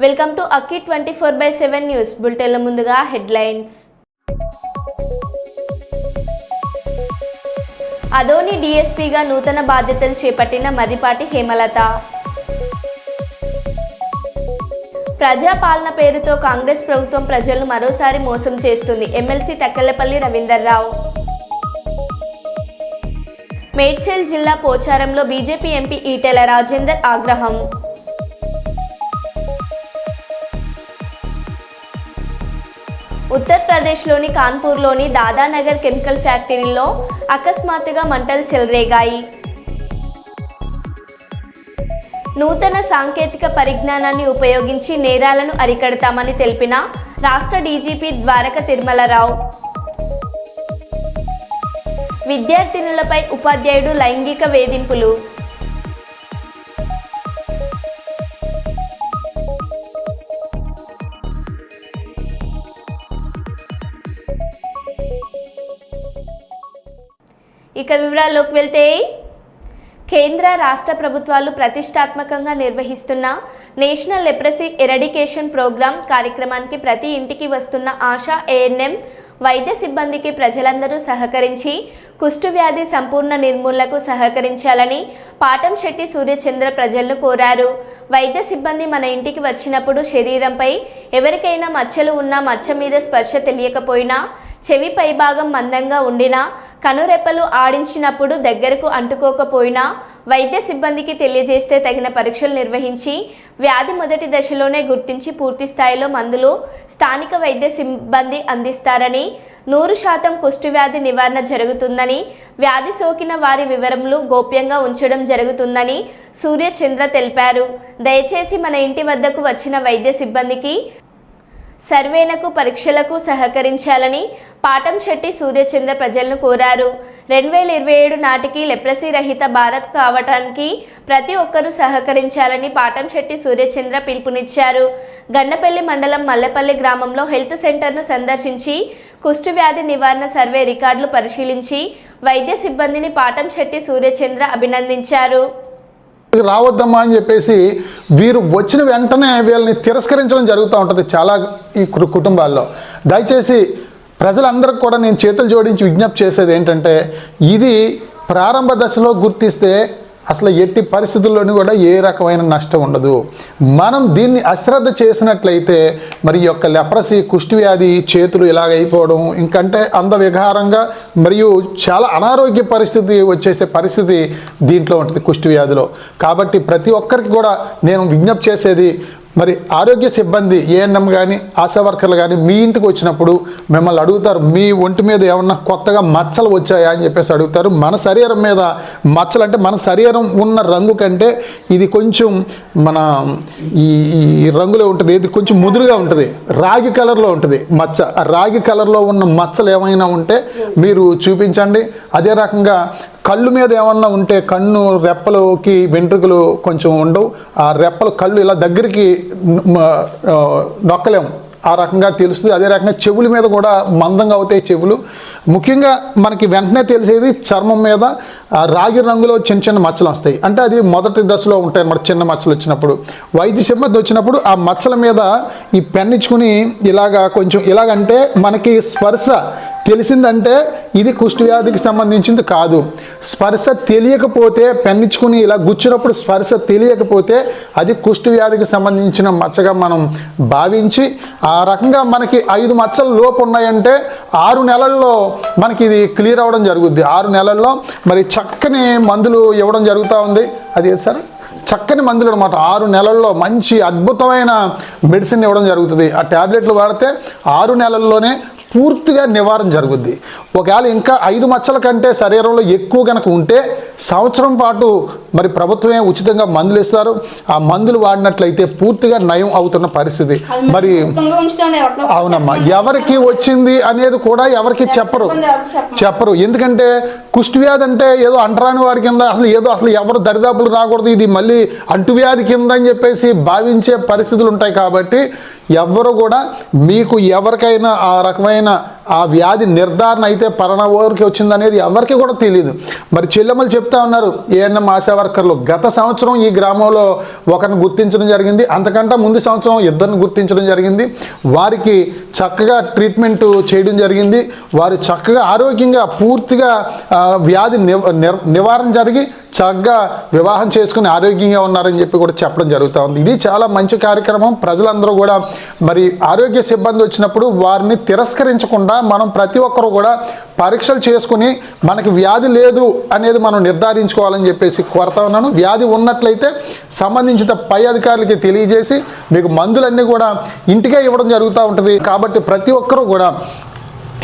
Welcome to Akki 24/7 news బులెటిన్ల ముందుగా headlines. Adoni డీఎస్పీగా నూతన బాధ్యతలు చేపట్టిన మదిపాటి హేమలత. ప్రజాపాలన పేరుతో కాంగ్రెస్ ప్రభుత్వం ప్రజలను మరోసారి మోసం చేస్తుంది. ఎమ్మెల్సీ తక్కెళ్లపల్లి రవీందర్రావు. మేడ్చల్ జిల్లా పోచారంలో బీజేపీ ఎంపీ ఈటెల రాజేందర్ ఆగ్రహం. ఉత్తరప్రదేశ్లోని కాన్పూర్లోని దాదానగర్ కెమికల్ ఫ్యాక్టరీలో అకస్మాత్తుగా మంటలు చెలరేగాయి. నూతన సాంకేతిక పరిజ్ఞానాన్ని ఉపయోగించి నేరాలను అరికడతామని తెలిపిన రాష్ట్ర డీజీపీ ద్వారక తిరుమలరావు. విద్యార్థినులపై ఉపాధ్యాయుడు లైంగిక వేధింపులు. ఇక వివరాల్లోకి వెళ్తే, కేంద్ర రాష్ట్ర ప్రభుత్వాలు ప్రతిష్టాత్మకంగా నిర్వహిస్తున్న నేషనల్ లెప్రసీ ఎరడికేషన్ ప్రోగ్రాం కార్యక్రమానికి ప్రతి ఇంటికి వస్తున్న ఆశా ఏఎన్ఎం వైద్య సిబ్బందికి ప్రజలందరూ సహకరించి కుష్టు వ్యాధి సంపూర్ణ నిర్మూలనకు సహకరించాలని పాటంశెట్టి సూర్యచంద్ర ప్రజలను కోరారు. వైద్య సిబ్బంది మన ఇంటికి వచ్చినప్పుడు శరీరంపై ఎవరికైనా మచ్చలు ఉన్నా, మచ్చ మీద స్పర్శ తెలియకపోయినా, చెవి పైభాగం మందంగా ఉండినా, కనురెప్పలు ఆడించినప్పుడు దగ్గరకు అంటుకోకపోయినా వైద్య సిబ్బందికి తెలియజేస్తే తగిన పరీక్షలు నిర్వహించి వ్యాధి మొదటి దశలోనే గుర్తించి పూర్తి స్థాయిలో మందులు స్థానిక వైద్య సిబ్బంది అందిస్తారని, 100% కుష్టు వ్యాధి నివారణ జరుగుతుందని, వ్యాధి సోకిన వారి వివరములు గోప్యంగా ఉంచడం జరుగుతుందని సూర్యచంద్ర తెలిపారు. దయచేసి మన ఇంటి వద్దకు వచ్చిన వైద్య సిబ్బందికి సర్వేలకు పరీక్షలకు సహకరించాలని పాటంశెట్టి సూర్యచంద్ర ప్రజలను కోరారు. 2027 నాటికి లెప్రసీ రహిత భారత్ కావటానికి ప్రతి ఒక్కరూ సహకరించాలని పాటంశెట్టి సూర్యచంద్ర పిలుపునిచ్చారు. గన్నపల్లి మండలం మల్లెపల్లి గ్రామంలో హెల్త్ సెంటర్ను సందర్శించి కుష్టు వ్యాధి నివారణ సర్వే రికార్డులు పరిశీలించి వైద్య సిబ్బందిని పాటంశెట్టి సూర్యచంద్ర అభినందించారు. రావద్దమ్మా అని చెప్పేసి వీరు వచ్చిన వెంటనే వీళ్ళని తిరస్కరించడం జరుగుతూ ఉంటుంది చాలా ఈ కుటుంబాల్లో. దయచేసి ప్రజలందరికీ కూడా నేను చేతులు జోడించి విజ్ఞప్తి చేసేది ఏంటంటే, ఇది ప్రారంభ దశలో గుర్తిస్తే అసలు ఎట్టి పరిస్థితుల్లోనూ కూడా ఏ రకమైన నష్టం ఉండదు. మనం దీన్ని అశ్రద్ధ చేసినట్లయితే మరి ఈ యొక్క లెప్రసీ కుష్టి వ్యాధి చేతులు ఇలాగైపోవడం, ఇంకంటే అందవిహారంగా మరియు చాలా అనారోగ్య పరిస్థితి వచ్చేసే పరిస్థితి దీంట్లో ఉంటుంది కుష్టి వ్యాధిలో. కాబట్టి ప్రతి ఒక్కరికి కూడా నేను విజ్ఞప్తి చేసేది, మరి ఆరోగ్య సిబ్బంది ఏఎన్ఎం కానీ ఆశా వర్కర్లు కానీ మీ ఇంటికి వచ్చినప్పుడు మిమ్మల్ని అడుగుతారు, మీ ఒంటి మీద ఏమన్నా కొత్తగా మచ్చలు వచ్చాయా అని చెప్పేసి అడుగుతారు. మన శరీరం మీద మచ్చలు అంటే మన శరీరం ఉన్న రంగు కంటే ఇది కొంచెం మన ఈ రంగులో ఉంటుంది, ఇది కొంచెం ముదురుగా ఉంటుంది, రాగి కలర్లో ఉంటుంది మచ్చ. ఆ రాగి కలర్లో ఉన్న మచ్చలు ఏమైనా ఉంటే మీరు చూపించండి. అదే రకంగా కళ్ళు మీద ఏమన్నా ఉంటే, కన్ను రెప్పలకి వెంట్రుకలు కొంచెం ఉండవు, ఆ రెప్పలు కళ్ళు ఇలా దగ్గరికి నొక్కలేము, ఆ రకంగా తెలుస్తుంది. అదే రకంగా చెవుల మీద కూడా మందంగా అవుతాయి చెవులు. ముఖ్యంగా మనకి వెంటనే తెలిసేది చర్మం మీద రాగి రంగులో చిన్న చిన్న మచ్చలు వస్తాయి. అంటే అది మొదటి దశలో ఉంటాయి అన్నమాట. చిన్న మచ్చలు వచ్చినప్పుడు వైద్య సిబ్బంది వచ్చినప్పుడు ఆ మచ్చల మీద ఈ పెన్నిచ్చుకుని ఇలాగా కొంచెం ఇలాగంటే మనకి స్పర్శ తెలిసిందంటే ఇది కుష్టి వ్యాధికి సంబంధించింది కాదు. స్పర్శ తెలియకపోతే పెన్నిచ్చుకుని ఇలా గుచ్చినప్పుడు స్పర్శ తెలియకపోతే అది కుష్టి వ్యాధికి సంబంధించిన మచ్చగా మనం భావించి, ఆ రకంగా మనకి 5 మచ్చల లోపు ఉన్నాయంటే 6 నెలల్లో మనకి ఇది క్లియర్ అవ్వడం జరుగుద్ది. 6 నెలల్లో మరి చక్కని మందులు ఇవ్వడం జరుగుతూ ఉంది. అది సార్ చక్కని మందులు అనమాట. 6 నెలల్లో మంచి అద్భుతమైన మెడిసిన్ ఇవ్వడం జరుగుతుంది. ఆ ట్యాబ్లెట్లు వాడితే 6 నెలల్లోనే పూర్తిగా నివారణ జరుగుద్ది. ఒకవేళ ఇంకా 5 మచ్చల కంటే శరీరంలో ఎక్కువ కనుక ఉంటే సంవత్సరం పాటు మరి ప్రభుత్వమే ఉచితంగా మందులు ఇస్తారు. ఆ మందులు వాడినట్లయితే పూర్తిగా నయం అవుతున్న పరిస్థితి. మరి అవునమ్మా, ఎవరికి వచ్చింది అనేది కూడా ఎవరికి చెప్పరు. ఎందుకంటే కుష్టి వ్యాధి అంటే ఏదో అంటరాని వారి కింద, అసలు ఎవరు దరిదాపులు రాకూడదు, ఇది మళ్ళీ అంటువ్యాధి కింద అని చెప్పేసి భావించే పరిస్థితులు ఉంటాయి. కాబట్టి ఎవ్వరు కూడా మీకు ఎవరికైనా ఆ రకమైన ఆ వ్యాధి నిర్ధారణ అయితే పలానాకి వచ్చిందనేది ఎవరికి కూడా తెలియదు. మరి చెల్లెమ్మలు చెప్తా ఉన్నారు, ఏఎన్ఎం ఆశా వర్కర్లు గత సంవత్సరం ఈ గ్రామంలో ఒకరిని గుర్తించడం జరిగింది, అంతకంటే ముందు సంవత్సరం ఇద్దరిని గుర్తించడం జరిగింది. వారికి చక్కగా ట్రీట్మెంట్ చేయడం జరిగింది. వారు చక్కగా ఆరోగ్యంగా పూర్తిగా వ్యాధి నివారణ జరిగి చక్కగా వివాహం చేసుకుని ఆరోగ్యంగా ఉన్నారని చెప్పి కూడా చెప్పడం జరుగుతూ ఉంది. ఇది చాలా మంచి కార్యక్రమం. ప్రజలందరూ కూడా మరి ఆరోగ్య సిబ్బంది వచ్చినప్పుడు వారిని తిరస్కరించకుండా మనం ప్రతి ఒక్కరూ కూడా పరీక్షలు చేసుకుని మనకి వ్యాధి లేదు అనేది మనం నిర్ధారించుకోవాలని చెప్పేసి కోరుతా ఉన్నాను. వ్యాధి ఉన్నట్లయితే సంబంధించిన పై అధికారులకి తెలియజేసి మీకు మందులన్నీ కూడా ఇంటికే ఇవ్వడం జరుగుతూ ఉంటుంది. కాబట్టి ప్రతి ఒక్కరూ కూడా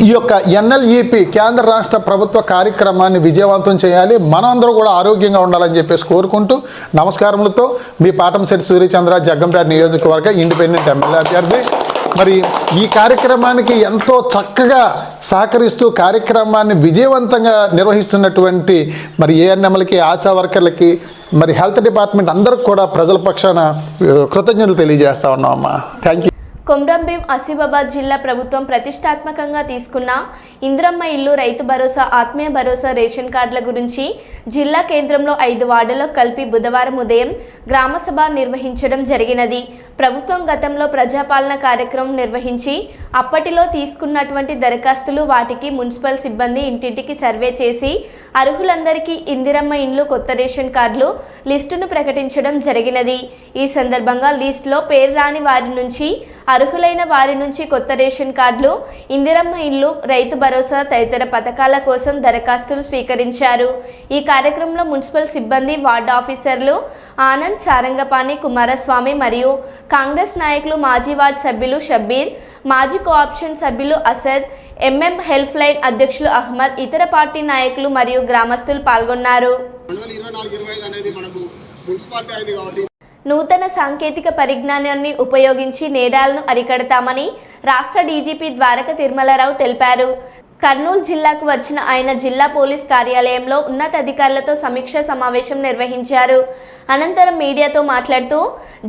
ఈ యొక్క ఎన్ఎల్ఈపి కేంద్ర రాష్ట్ర ప్రభుత్వ కార్యక్రమాన్ని విజయవంతం చేయాలి, మనందరూ కూడా ఆరోగ్యంగా ఉండాలని చెప్పేసి కోరుకుంటూ నమస్కారములతో మీ పాటంశెట్టి సూర్యచంద్ర, జగ్గంపేట నియోజకవర్గ ఇండిపెండెంట్ ఎమ్మెల్యే అభ్యర్థి. మరి ఈ కార్యక్రమానికి ఎంతో చక్కగా సహకరిస్తూ కార్యక్రమాన్ని విజయవంతంగా నిర్వహిస్తున్నటువంటి మరి ఏఎన్ఎంలకి, ఆశా వర్కర్లకి, మరి హెల్త్ డిపార్ట్మెంట్ అందరికి కూడా ప్రజల పక్షాన కృతజ్ఞతలు తెలియజేస్తా ఉన్నామమ్మా. Thank you. కొమ్రంభీం ఆసిఫాబాద్ జిల్లా ప్రభుత్వం ప్రతిష్టాత్మకంగా తీసుకున్న ఇంద్రమ్మ ఇల్లు, రైతు భరోసా, ఆత్మీయ భరోసా రేషన్ కార్డుల గురించి జిల్లా కేంద్రంలో 5 వార్డులకు కలిపి బుధవారం ఉదయం గ్రామసభ నిర్వహించడం జరిగినది. ప్రభుత్వం గతంలో ప్రజాపాలన కార్యక్రమం నిర్వహించి అప్పటిలో తీసుకున్నటువంటి దరఖాస్తులు, వాటికి మున్సిపల్ సిబ్బంది ఇంటింటికి సర్వే చేసి అర్హులందరికీ ఇందిరమ్మ ఇండ్లు, కొత్త రేషన్ కార్డులు లిస్టును ప్రకటించడం జరిగినది. ఈ సందర్భంగా లిస్టులో పేరు రాని వారి నుంచి, అర్హులైన వారి నుంచి కొత్త రేషన్ కార్డులు, ఇందిరమ్మ ఇల్లు, రైతు భరోసా తదితర పథకాల కోసం దరఖాస్తులు స్వీకరించారు. ఈ కార్యక్రమంలో మున్సిపల్ సిబ్బంది, వార్డు ఆఫీసర్లు ఆనంద్, సారంగపాణి, కుమారస్వామి మరియు కాంగ్రెస్ నాయకులు, మాజీ వార్డు సభ్యులు షబ్బీర్, మాజీ కోఆప్షన్ సభ్యులు అసద్, ఎంఎం హెల్ప్ లైన్ అధ్యక్షులు అహ్మద్, ఇతర పార్టీ నాయకులు మరియు గ్రామస్తులు పాల్గొన్నారు. నూతన సాంకేతిక పరిజ్ఞానాన్ని ఉపయోగించి నేరాలను అరికడతామని రాష్ట్ర డీజీపీ ద్వారక తిరుమలరావు తెలిపారు. కర్నూలు జిల్లాకు వచ్చిన ఆయన జిల్లా పోలీస్ కార్యాలయంలో ఉన్నతాధికారులతో సమీక్ష సమావేశం నిర్వహించారు. అనంతరం మీడియాతో మాట్లాడుతూ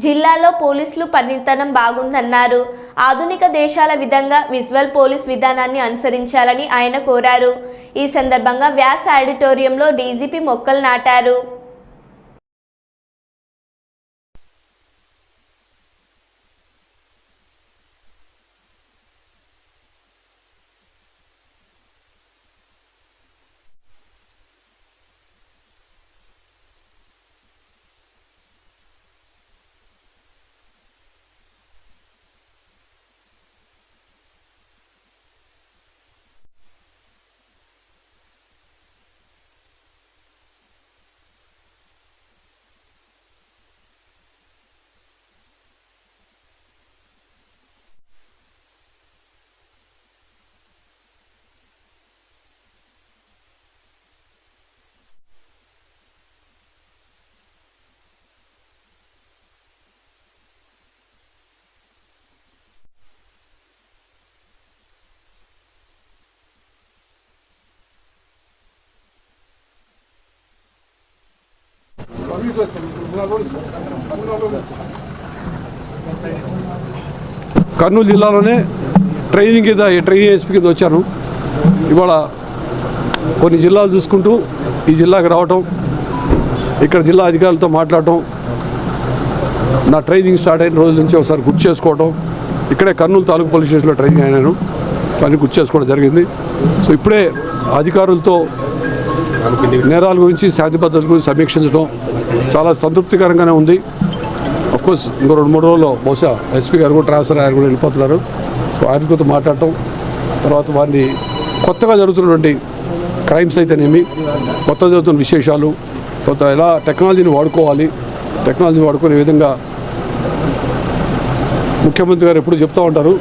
జిల్లాలో పోలీసులు పనితనం బాగుందన్నారు. ఆధునిక దేశాల విధంగా విజువల్ పోలీస్ విధానాన్ని అనుసరించాలని ఆయన కోరారు. ఈ సందర్భంగా వ్యాస్ ఆడిటోరియంలో డీజీపీ మొక్కలు నాటారు. కర్నూలు జిల్లాలోనే ట్రైనింగ్ ఎస్పీ కింద వచ్చాను. ఇవాళ కొన్ని జిల్లాలు చూసుకుంటూ ఈ జిల్లాకి రావటం, ఇక్కడ జిల్లా అధికారులతో మాట్లాడటం, నా ట్రైనింగ్ స్టార్ట్ అయిన రోజుల నుంచి ఒకసారి గుర్తు చేసుకోవటం, ఇక్కడే కర్నూలు తాలూకు పోలీస్ స్టేషన్లో ట్రైనింగ్ అయినాను, అన్ని గుర్తు చేసుకోవడం జరిగింది. సో ఇప్పుడే అధికారులతో నేరాల గురించి, శాంతి భద్రతల గురించి సమీక్షించడం చాలా సంతృప్తికరంగానే ఉంది. అఫ్కోర్స్ ఇంకో 2-3 రోజుల్లో బహుశా ఎస్పీ గారు కూడా ట్రాన్స్ఫర్ ఆయన కూడా వెళ్ళిపోతున్నారు. సో ఆయనతో మాట్లాడటం, తర్వాత వారిని కొత్తగా జరుగుతున్నటువంటి క్రైమ్స్ అయితేనేమి, కొత్తగా జరుగుతున్న విశేషాలు, తర్వాత ఎలా టెక్నాలజీని వాడుకోవాలి, టెక్నాలజీని వాడుకునే విధంగా ముఖ్యమంత్రి గారు ఎప్పుడు చెప్తూ ఉంటారు,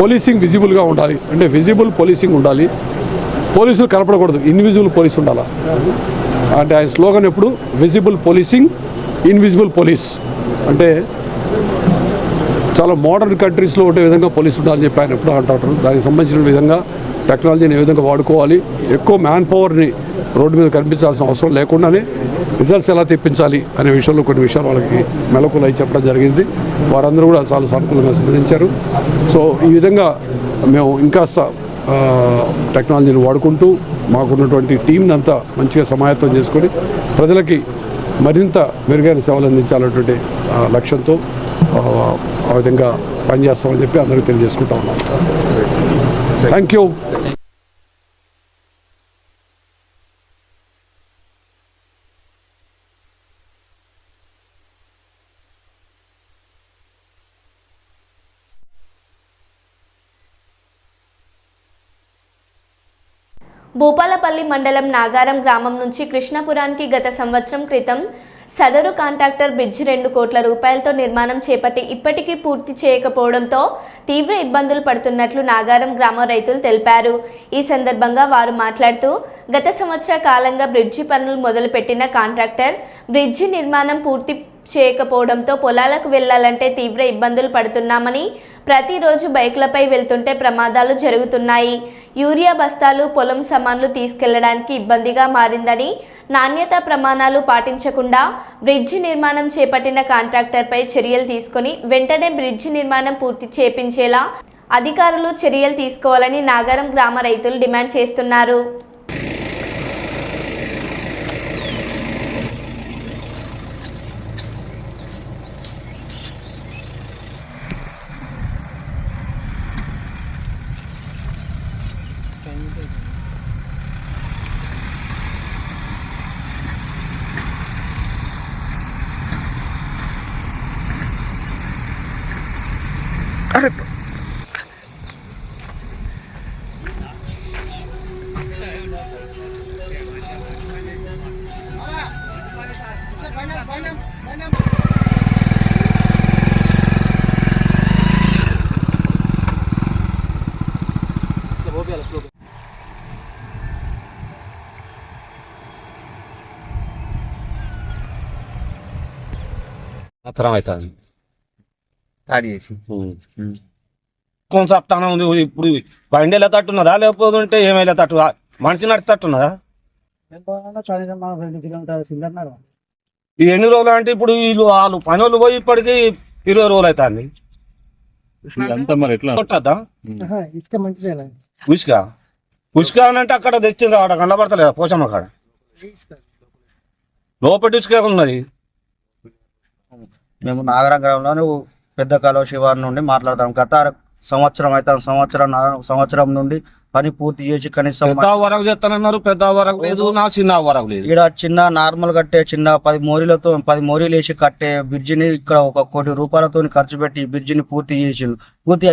పోలీసింగ్ విజిబుల్గా ఉండాలి, అంటే విజిబుల్ పోలీసింగ్ ఉండాలి, పోలీసులు కనపడకూడదు, ఇన్విజిబుల్ పోలీస్ ఉండాలి. అంటే ఆయన స్లోగన్ ఎప్పుడు విజిబుల్ పోలీసింగ్, ఇన్విజిబుల్ పోలీస్. అంటే చాలా మోడర్న్ కంట్రీస్లో ఉండే విధంగా పోలీసు ఉండాలని చెప్పి ఆయన ఎప్పుడు అంటారు. దానికి సంబంధించిన విధంగా టెక్నాలజీని ఏ విధంగా వాడుకోవాలి, ఎక్కువ మ్యాన్ పవర్ని రోడ్డు మీద కనిపించాల్సిన అవసరం లేకుండానే రిజల్ట్స్ ఎలా తెప్పించాలి అనే విషయంలో కొన్ని విషయాలు వాళ్ళకి మెలకువలు అయి చెప్పడం జరిగింది. వారందరూ కూడా చాలా సానుకూలంగా స్పందించారు. సో ఈ విధంగా మేము ఇంకాస్త టెక్నాలజీని వాడుకుంటూ మాకున్నటువంటి టీంని అంతా మంచిగా సమాయత్తం చేసుకొని ప్రజలకి మరింత మెరుగైన సేవలు అందించాలన్నటువంటి లక్ష్యంతో ఆ విధంగా పనిచేస్తామని చెప్పి అందరికీ తెలియజేసుకుంటా ఉన్నాం. Thank you. భూపాలపల్లి మండలం నాగారం గ్రామం నుంచి కృష్ణపురానికి గత సంవత్సరం క్రితం సదరు కాంట్రాక్టర్ బ్రిడ్జి 2 కోట్ల రూపాయలతో నిర్మాణం చేపట్టి ఇప్పటికీ పూర్తి చేయకపోవడంతో తీవ్ర ఇబ్బందులు పడుతున్నట్లు నాగారం గ్రామ రైతులు తెలిపారు. ఈ సందర్భంగా వారు మాట్లాడుతూ గత సంవత్సర కాలంగా బ్రిడ్జి పనులు మొదలుపెట్టిన కాంట్రాక్టర్ బ్రిడ్జి నిర్మాణం పూర్తి చేయకపోవడంతో పొలాలకు వెళ్లాలంటే తీవ్ర ఇబ్బందులు పడుతున్నామని, ప్రతిరోజు బైకులపై వెళ్తుంటే ప్రమాదాలు జరుగుతున్నాయి, యూరియా బస్తాలు పొలం సామాన్లు తీసుకెళ్లడానికి ఇబ్బందిగా మారిందని, నాణ్యత ప్రమాణాలు పాటించకుండా బ్రిడ్జి నిర్మాణం చేపట్టిన కాంట్రాక్టర్పై చర్యలు తీసుకొని వెంటనే బ్రిడ్జి నిర్మాణం పూర్తి చేపించేలా అధికారులు చర్యలు తీసుకోవాలని నాగారం గ్రామ రైతులు డిమాండ్ చేస్తున్నారు. అతరం అవుతుంది స్టార్ట్ చేసి కొంచెం చెప్తానే ఉంది. ఇప్పుడు బండి వెళ్ళే తట్టున్నదా లేకపోతే ఏమైనా తట్టు మనిషి నడిచేటట్టున్నదా? ఈ ఎన్ని రోజులు అంటే ఇప్పుడు వీళ్ళు వాళ్ళు పని వాళ్ళు పోయి ఇప్పటికి 20 రోజులు అవుతుంది. కొట్టద్దా ఉసుక ఉసుక అంటే అక్కడ తెచ్చింది ఆడ కనబడతలేదా పోషమ్మ కాడ లోపటి ఉసుక ఉన్నది. మేము నాగరంగంలో పెద్ద కాలువ శివారు నుండి మాట్లాడతాం. గత సంవత్సరం అయితే సంవత్సరం నుండి పని పూర్తి చేసి కనీసం పెద్ద వరకు చేస్తానన్నారు. పెద్ద వరకు లేదు, నా చిన్న వరకు లేదు. ఇక్కడ చిన్న నార్మల్ కట్టే చిన్న 10 మోరీలు వేసి కట్టే బ్రిడ్జిని ఇక్కడ 1 కోటి రూపాయలతో ఖర్చు పెట్టి బ్రిడ్జిని పూర్తి చేసిండు. పూర్తి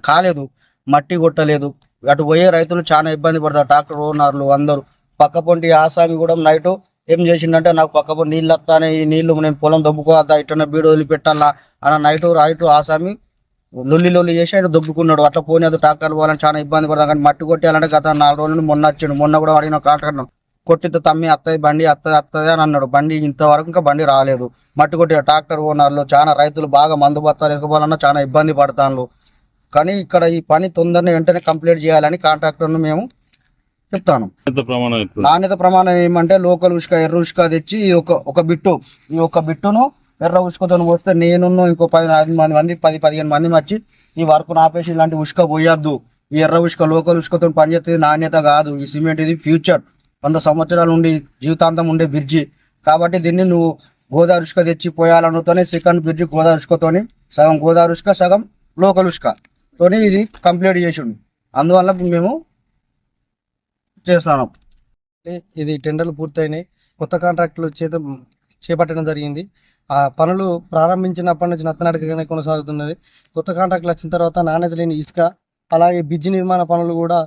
కాలేదు, మట్టి కొట్టలేదు. అటు పోయే రైతులు చాలా ఇబ్బంది పడతారు. ట్రాక్టర్ ఓనర్లు అందరూ పక్క పొంటి ఆసామి కూడా నైట్ ఏం చేసిండంటే నాకు పక్క పొంటి నీళ్ళు వస్తానే, ఈ నీళ్లు నేను పొలం దొబ్బుకోవద్దా, ఇట్లా బీడు వదిలిపెట్టాలా అన్న నైట్ ఆసామి లొల్లి చేసి ఆయన దొబ్బుకున్నాడు. అట్లా పోనీ అది ట్రాక్టర్ పోవాలని చాలా ఇబ్బంది పడతాం. కానీ మట్టి కొట్టాలంటే గత 4 రోజుల నుండి మొన్న వచ్చిండు. మొన్న కూడా అడిగిన కాంట్రాక్టర్ కొట్టితే తమ్మి వస్తుంది బండి వస్తుంది అని అన్నాడు. బండి ఇంతవరకు ఇంకా బండి రాలేదు. మట్టి కొట్టే ట్రాక్టర్ ఓనర్లు చాలా రైతులు బాగా మందు బత్తాలు ఎక్కపోవాలన్నా చాలా ఇబ్బంది పడతాను. కానీ ఇక్కడ ఈ పని తొందరగా వెంటనే కంప్లీట్ చేయాలని కాంట్రాక్టర్ను మేము చెప్తాను. నాణ్యత ప్రమాణం ఏమంటే లోకల్ ఉసుక, ఎర్ర ఉసుక తెచ్చి ఈ ఒక బిట్టును ఎర్ర ఉసుకతో వస్తే నేను ఇంకో 10-15 మంది వచ్చి ఈ వర్క్ ఆపేసి ఇలాంటి ఉసుక పోయొద్దు. ఈ ఎర్ర ఉసుక లోకల్ ఉసుకతో పనిచేస్తే నాణ్యత కాదు. ఈ సిమెంట్ ఇది ఫ్యూచర్ 100 సంవత్సరాల నుండి జీవితాంతం ఉండే బ్రిడ్జి. కాబట్టి దీన్ని నువ్వు గోదావరి ఉసుక తెచ్చి పోయాలనుతోనే సెకండ్ బ్రిడ్జి గోదావరి ఉసుకతోని సగం గోదావరి ఉసుక సగం లోకల్ ఉసుకతోని ఇది కంప్లీట్ చేసిండు. అందువల్ల మేము చేస్తాను. ఇది టెండర్లు పూర్తయినాయి. కొత్త కాంట్రాక్టులు చేపట్టడం జరిగింది. ఆ పనులు ప్రారంభించినప్పటి నుంచి నత్తనడకగానే కొనసాగుతున్నది. కొత్త కాంట్రాక్టులు వచ్చిన తర్వాత నాణ్యత లేని ఇసుక, అలాగే బ్రిడ్జి నిర్మాణ పనులు కూడా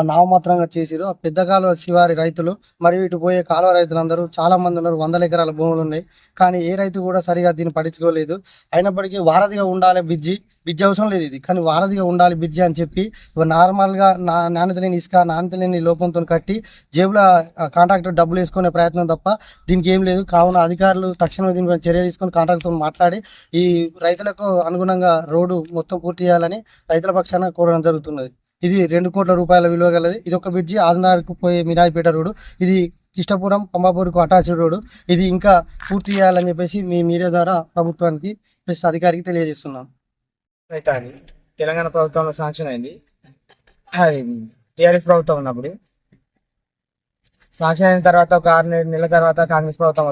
నామమాత్రంగా చేసిరు. ఆ పెద్ద కాలువ శివారి రైతులు మరియు ఇటు పోయే కాలువ రైతులందరూ చాలా మంది ఉన్నారు. 100 ఎకరాల భూములు ఉన్నాయి. కానీ ఏ రైతు కూడా సరిగా దీన్ని పట్టించుకోలేదు. అయినప్పటికీ వారధిగా ఉండాలి బ్రిడ్జి అవసరం లేదు ఇది, కానీ వారధిగా ఉండాలి బ్రిడ్జి అని చెప్పి నార్మల్గా నాణ్యత లేని ఇసుక, నాణ్యత లేని లోపంతో కట్టి జేబుల కాంట్రాక్టర్ డబ్బులు వేసుకునే ప్రయత్నం తప్ప దీనికి ఏం లేదు. కావున అధికారులు తక్షణమే దీనిపై చర్య తీసుకొని కాంట్రాక్టర్తో మాట్లాడి ఈ రైతులకు అనుగుణంగా రోడ్డు మొత్తం పూర్తి చేయాలని రైతుల పక్షాన కోరడం జరుగుతున్నది. ఇది 2 కోట్ల రూపాయల విలువ గలది. ఇది ఒక బ్రిడ్జి ఆజనార్కు పోయే మిరాయిపేట రోడ్డు, ఇది కిష్టపురం పంబాపూర్కు అటాచ్డ్ రోడ్డు. ఇది ఇంకా పూర్తి చేయాలని చెప్పేసి మీ మీడియా ద్వారా ప్రభుత్వానికి ప్లస్ అధికారికి తెలియజేస్తున్నాం. అయితే తెలంగాణ ప్రభుత్వంలో శాంక్షన్ అయింది. టీఆర్ఎస్ ప్రభుత్వం ఉన్నప్పుడు. శాంక్షన్ అయిన తర్వాత ఒక 6 నెలల తర్వాత కాంగ్రెస్ ప్రభుత్వం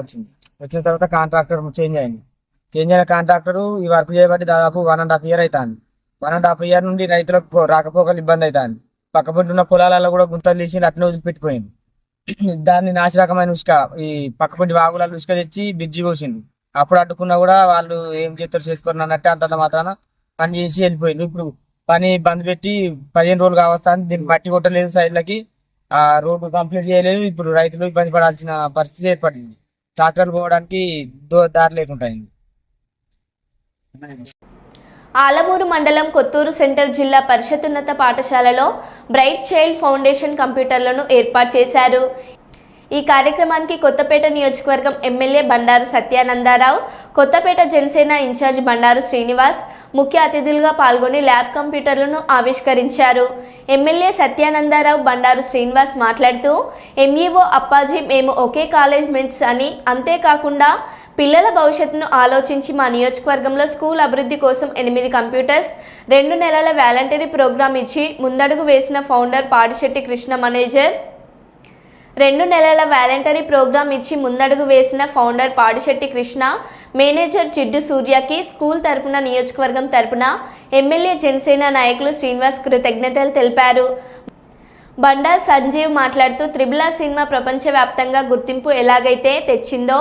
వచ్చిన తర్వాత కాంట్రాక్టర్ చేంజ్ అయింది. చేంజ్ అయిన కాంట్రాక్టర్ ఈ వర్క్ చేయబట్టి దాదాపు 1.5 year అవుతుంది. 1.5 year నుండి రైతులకు రాకపోకలు ఇబ్బంది అవుతుంది. పక్కపొంటున్న పొలాలలో కూడా గుంతలు తీసి అట్నే వదిలిపెట్టిపోయింది. దాన్ని నాశరకమైన ఉసుక, ఈ పక్కపొంటి వాగులలో ఉసుక తెచ్చి బ్రిడ్జి పోసింది. అప్పుడు అడ్డుకున్నా కూడా వాళ్ళు ఏం చేస్తారు చేసుకోరు అన్నట్టే అంతంత మాత్రాన పని చేసి వెళ్ళిపోయింది. ఇప్పుడు పని బంద్ పెట్టి 15 రోజులు కావస్తుంది. దీనికి మట్టి కొట్టలేదు, సైడ్లకి ఆ రోడ్డు కంప్లీట్ చేయలేదు. ఇప్పుడు రైతులు ఇబ్బంది పడాల్సిన పరిస్థితి ఏర్పడింది. ట్రాక్టర్లు పోవడానికి దారి లేకుండా అయింది. ఆలమూరు మండలం కొత్తూరు సెంటర్ జిల్లా పరిషత్ పాఠశాలలో బ్రైట్ చైల్డ్ ఫౌండేషన్ కంప్యూటర్లను ఏర్పాటు చేశారు. ఈ కార్యక్రమానికి కొత్తపేట నియోజకవర్గం ఎమ్మెల్యే బండారు సత్యానందారావు, కొత్తపేట జనసేన ఇన్ఛార్జ్ బండారు శ్రీనివాస్ ముఖ్య అతిథులుగా పాల్గొని ల్యాబ్ కంప్యూటర్లను ఆవిష్కరించారు. ఎమ్మెల్యే సత్యానందారావు, బండారు శ్రీనివాస్ మాట్లాడుతూ ఎంఈఓ అప్పాజీ మేము ఒకే కాలేజ్ మేట్స్ అని, అంతేకాకుండా పిల్లల భవిష్యత్తును ఆలోచించి మా నియోజకవర్గంలో స్కూల్ అభివృద్ధి కోసం 8 కంప్యూటర్స్, 2 నెలల వాలంటరీ ప్రోగ్రాం ఇచ్చి ముందడుగు వేసిన ఫౌండర్ పాడిశెట్టి కృష్ణ మేనేజర్ 2 నెలల వాలంటరీ ప్రోగ్రాం ఇచ్చి ముందడుగు వేసిన ఫౌండర్ పాడిశెట్టి కృష్ణ, మేనేజర్ జిడ్డు సూర్యకి స్కూల్ తరపున నియోజకవర్గం తరపున ఎమ్మెల్యే జనసేన నాయకులు శ్రీనివాస్ కృతజ్ఞతలు తెలిపారు. బండా సంజీవ్ మాట్లాడుతూ త్రిబుల్ సినిమా ప్రపంచవ్యాప్తంగా గుర్తింపు ఎలాగైతే తెచ్చిందో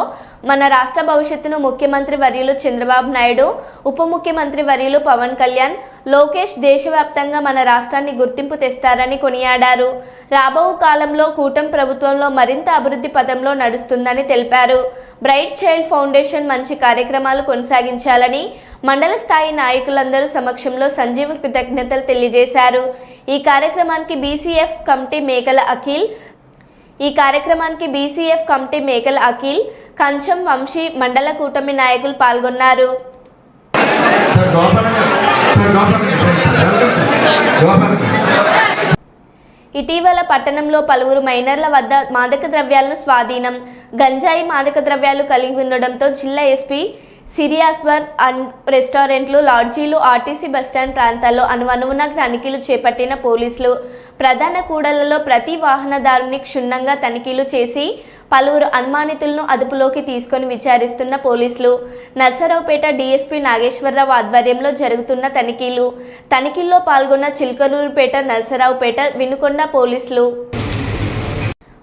మన రాష్ట్ర భవిష్యత్తును ముఖ్యమంత్రి వర్యులు చంద్రబాబు నాయుడు, ఉప ముఖ్యమంత్రి వర్యులు పవన్ కళ్యాణ్, లోకేష్ దేశవ్యాప్తంగా మన రాష్ట్రాన్ని గుర్తింపు తెస్తారని కొనియాడారు. రాబో కాలంలో కూటమి ప్రభుత్వంలో మరింత అభివృద్ధి పథంలో నడుస్తుందని తెలిపారు. బ్రైట్ చైల్డ్ ఫౌండేషన్ మంచి కార్యక్రమాలు కొనసాగించాలని మండల స్థాయి నాయకులందరూ సమక్షంలో సంజీవ్ కృతజ్ఞతలు తెలియజేశారు. ఈ కార్యక్రమానికి బీసీఎఫ్ కమిటీ మేకల అఖిల్, కంచం వంశీ మండల కూటమి నాయకులు పాల్గొన్నారు. ఇటీవల పట్టణంలో పలువురు మైనర్ల వద్ద మాదక ద్రవ్యాలను స్వాధీనం, గంజాయి మాదక ద్రవ్యాలు కలిగి ఉండడంతో జిల్లా ఎస్పీ సిరియాస్బర్ అండ్ రెస్టారెంట్లు, లాడ్జీలు, ఆర్టీసీ బస్టాండ్ ప్రాంతాల్లో అనువనువున తనిఖీలు చేపట్టిన పోలీసులు ప్రధాన కూడళ్లలో ప్రతి వాహనదారుని క్షుణ్ణంగా తనిఖీలు చేసి పలువురు అనుమానితులను అదుపులోకి తీసుకొని విచారిస్తున్న పోలీసులు. నర్సరావుపేట డీఎస్పీ నాగేశ్వరరావు ఆధ్వర్యంలో జరుగుతున్న తనిఖీల్లో పాల్గొన్న చిల్కలూరుపేట, నర్సరావుపేట, వినుకొండ పోలీసులు.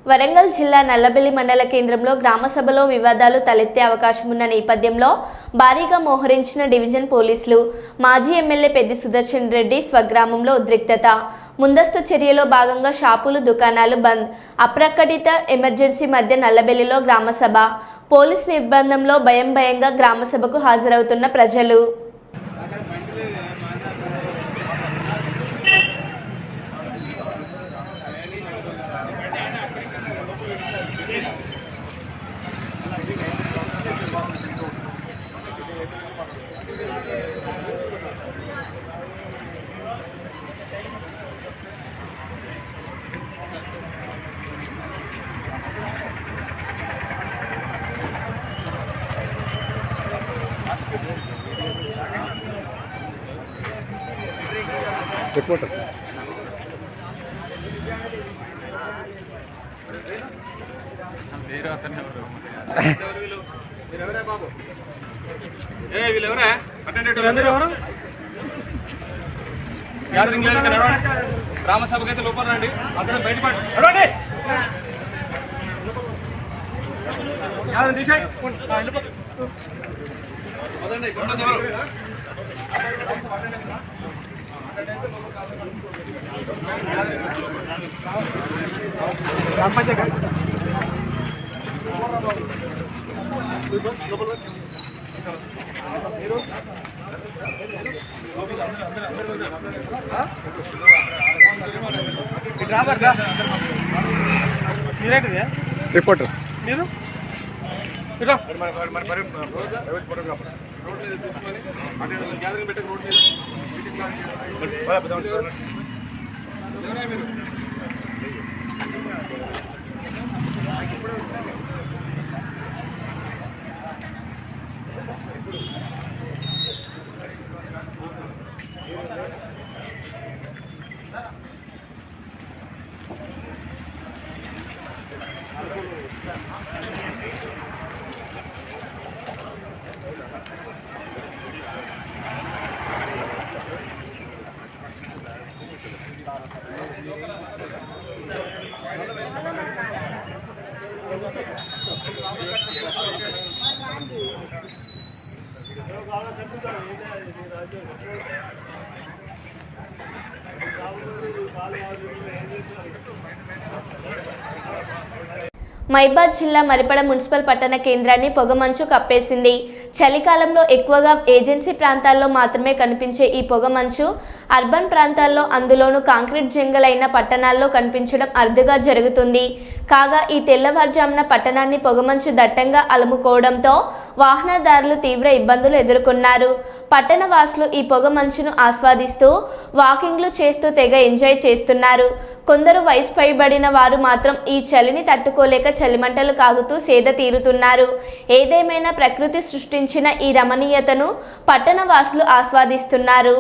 వరంగల్ జిల్లా నల్లబెల్లి మండల కేంద్రంలో గ్రామ సభలో వివాదాలు తలెత్తే అవకాశం ఉన్న నేపథ్యంలో భారీగా మోహరించిన డివిజన్ పోలీసులు. మాజీ ఎమ్మెల్యే పెద్ది సుదర్శన్ రెడ్డి స్వగ్రామంలో ఉద్రిక్తత. ముందస్తు చర్యలో భాగంగా షాపులు, దుకాణాలు బంద్. అప్రకటిత ఎమర్జెన్సీ మధ్య నల్లబెల్లిలో గ్రామసభ. పోలీస్ నిర్బంధంలో భయంగా గ్రామసభకు హాజరవుతున్న ప్రజలు. రిపోర్టర్ గ్రామ సభకైతే లోపల రండి, అక్కడ బయట రిపోర్టర్స్ మీరు గ్యాదరింగ్ పెట్టక రోడ్ మీద మైబాద్ జిల్లా మరిపడ మున్సిపల్ పట్టణ కేంద్రాన్ని పొగమంచు కప్పేసింది. చలికాలంలో ఎక్కువగా ఏజెన్సీ ప్రాంతాల్లో మాత్రమే కనిపించే ఈ పొగమంచు అర్బన్ ప్రాంతాల్లో, అందులోనూ కాంక్రీట్ జంగల్ అయిన పట్టణాల్లో కనిపించడం అరుదుగా జరుగుతుంది. కాగా ఈ తెల్లవారుజామున పట్టణాన్ని పొగమంచు దట్టంగా అలుముకోవడంతో వాహనదారులు తీవ్ర ఇబ్బందులు ఎదుర్కొన్నారు. పట్టణ వాసులు ఈ పొగమంచును ఆస్వాదిస్తూ వాకింగ్లు చేస్తూ తెగ ఎంజాయ్ చేస్తున్నారు. కొందరు వయసు పైబడిన వారు మాత్రం ఈ చలిని తట్టుకోలేక చలిమంటలు కాగుతూ సేద తీరుతున్నారు. ఏదేమైనా ప్రకృతి సృష్టించిన ఈ రమణీయతను పట్టణ వాసులు ఆస్వాదిస్తున్నారు.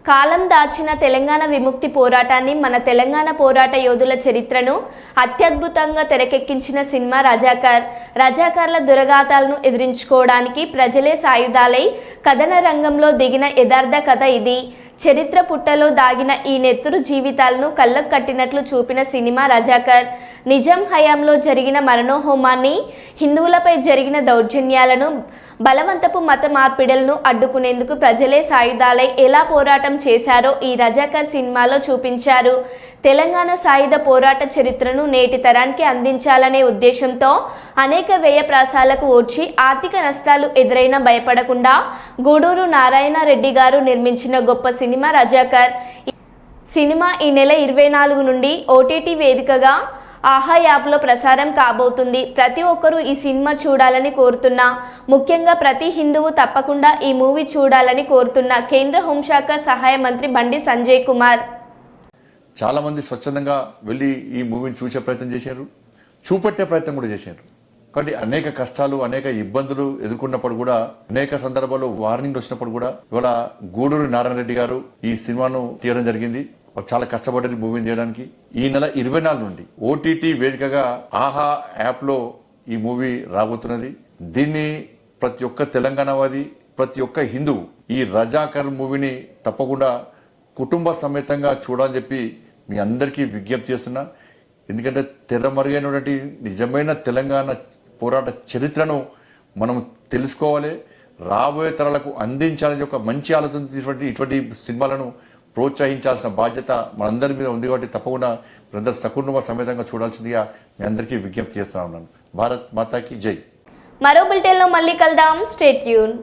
కాలం దాచిన తెలంగాణ విముక్తి పోరాటాన్ని, మన తెలంగాణ పోరాట యోధుల చరిత్రను అత్యద్భుతంగా తెరకెక్కించిన సినిమా రజాకార్. రజాకార్ల దురగాతాలను ఎదిరించుకోవడానికి ప్రజలే సాయుధాలై కథన రంగంలో దిగిన యథార్థ కథ ఇది. చరిత్ర పుట్టలో దాగిన ఈ నెత్తురు జీవితాలను కళ్ళకు కట్టినట్లు చూపిన సినిమా రజాకార్. నిజాం హయాంలో జరిగిన మరణోహోమాన్ని, హిందువులపై జరిగిన దౌర్జన్యాలను, బలవంతపు మత మార్పిడులను అడ్డుకునేందుకు ప్రజలే సాయుధాలై ఎలా పోరాటం చేశారో ఈ రజాకార్ సినిమాలో చూపించారు. తెలంగాణ సాయుధ పోరాట చరిత్రను నేటి తరానికి అందించాలనే ఉద్దేశంతో అనేక వ్యయ ప్రాసాలకు ఓడ్చి ఆర్థిక నష్టాలు ఎదురైనా భయపడకుండా గూడూరు నారాయణ రెడ్డి గారు నిర్మించిన గొప్ప సినిమా రజాకార్. సినిమా ఈ నెల 24 నుండి ఓటీటీ వేదికగా ఆహా యాప్లో ప్రసారం కాబోతుంది. ప్రతి ఒక్కరూ ఈ సినిమా చూడాలని కోరుతున్నా. ముఖ్యంగా ప్రతి హిందువు తప్పకుండా ఈ మూవీ చూడాలని కోరుతున్న కేంద్ర హోంశాఖ సహాయ మంత్రి బండి సంజయ్ కుమార్. చాలామంది స్వచ్ఛందంగా వెళ్ళి ఈ మూవీని చూసే ప్రయత్నం చేశారు, చూపెట్టే ప్రయత్నం కూడా చేశారు. కాబట్టి అనేక కష్టాలు, అనేక ఇబ్బందులు ఎదుర్కొన్నప్పుడు కూడా, అనేక సందర్భాల్లో వార్నింగ్ వచ్చినప్పుడు కూడా ఇవాళ గూడూరు నారాయణ రెడ్డి గారు ఈ సినిమాను తీయడం జరిగింది. చాలా కష్టపడ్డది మూవీని తీయడానికి. ఈ నెల 24 నుండి ఓటీటీ వేదికగా ఆహా యాప్లో ఈ మూవీ రాబోతున్నది. దీన్ని ప్రతి ఒక్క తెలంగాణవాది, ప్రతి ఒక్క హిందువు ఈ రజాకర్ మూవీని తప్పకుండా కుటుంబ సమేతంగా చూడాలని చెప్పి మీ అందరికీ విజ్ఞప్తి చేస్తున్నా. ఎందుకంటే తెరమరుగైనటువంటి నిజమైన తెలంగాణ పోరాట చరిత్రను మనం తెలుసుకోవాలి, రాబోయే తరాలకు అందించాలని ఒక మంచి ఆలోచన ఇటువంటి సినిమాలను ప్రోత్సహించాల్సిన బాధ్యత మనందరి మీద ఉంది. కాబట్టి తప్పకుండా మీరందరూ సకుటుంబ సమేతంగా చూడాల్సిందిగా మీ అందరికీ విజ్ఞప్తి చేస్తున్నా ఉన్నాను. భారత్ మాతాకి జై. మరో బులెటిన్లో మళ్ళీ కలుద్దాం. Stay tune.